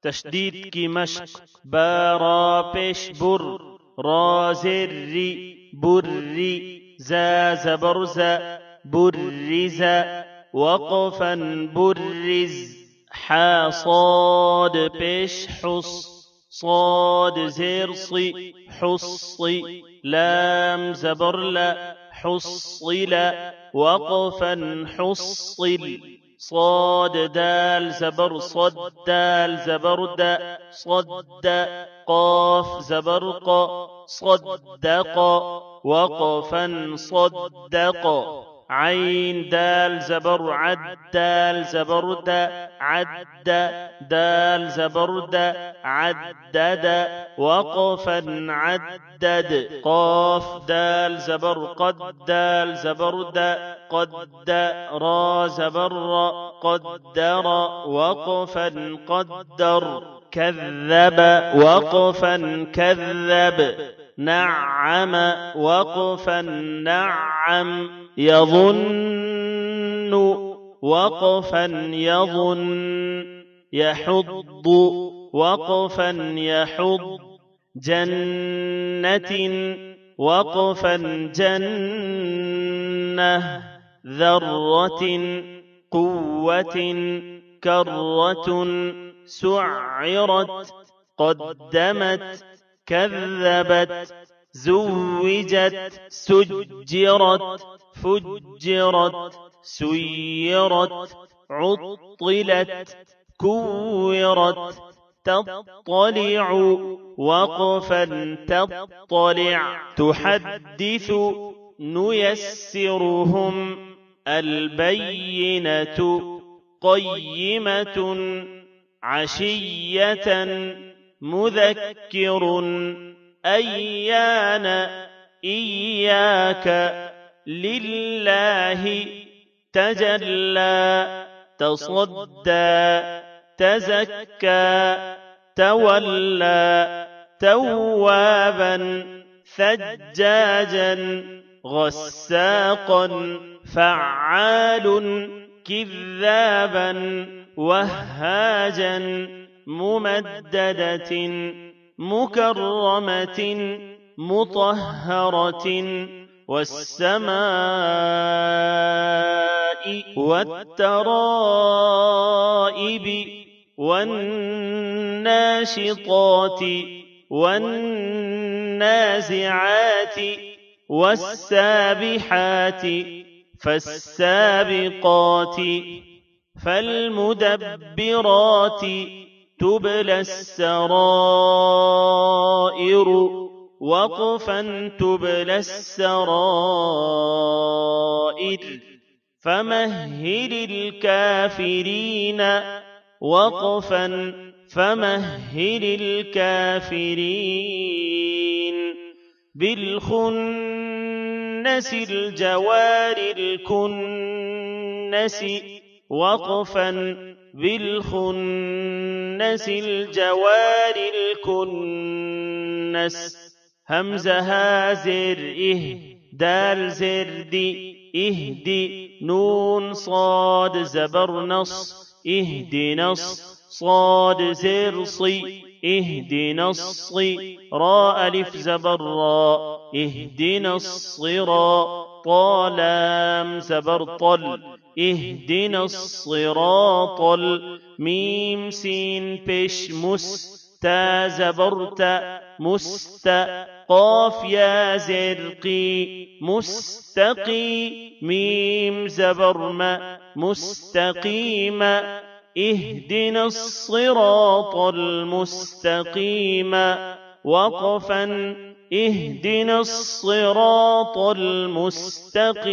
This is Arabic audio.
تشدید کی مشق بارا پیش بر را زری بری زا زبرز برز وقفا برز حاصاد پیش حص صاد زرصي حصي لام زبرلا حصلا وقفا حصل صاد دال زبر صد دال زبرد صد قاف زبرق صدق وقفا صدق عين دال زبر عد دال زبرد عد دال زبرد عدد وقفا عدد قاف دال زبر قد دال زبرد قد را زبر قدر وقفا قدر كذب وقفا كذب نعم وقفا نعم يظن وقفا يظن يحض وقفا يحض جنة وقفا جنة ذرة قوة كرة سعرت قدمت كذبت زوجت سجرت فجرت سيرت عطلت كورت تطلع وقفا تطلع تحدث نيسرهم البينة قيمة عشية مذكر أيان إياك لله تجلى تصدى تزكى تولى توابا ثجاجا غساقا فعال كذابا وهاجا ممددة مكرمة مطهرة والسماء والترائب والناشطات والنازعات والسابحات فالسابقات فالمدبرات تبلى السرائر وقفا تبلى السرائر فمهل الكافرين وقفا فمهل الكافرين بالخنس الجوار الكنس وقفا بالخنس الجوار الكنس همزها زر دال زردي اهدي نون صاد زبر نص اهدنا صاد زرصي اهدنا الصي را ألف زبر را اهدنا الصراط لام زبر طل اهدنا الصراط ميم سين بش مستا زبرت مست قاف يا زرقي مستقي ميم زبر ما مستقيم اهدنا الصراط المستقيم وقفا اهدنا الصراط المستقيم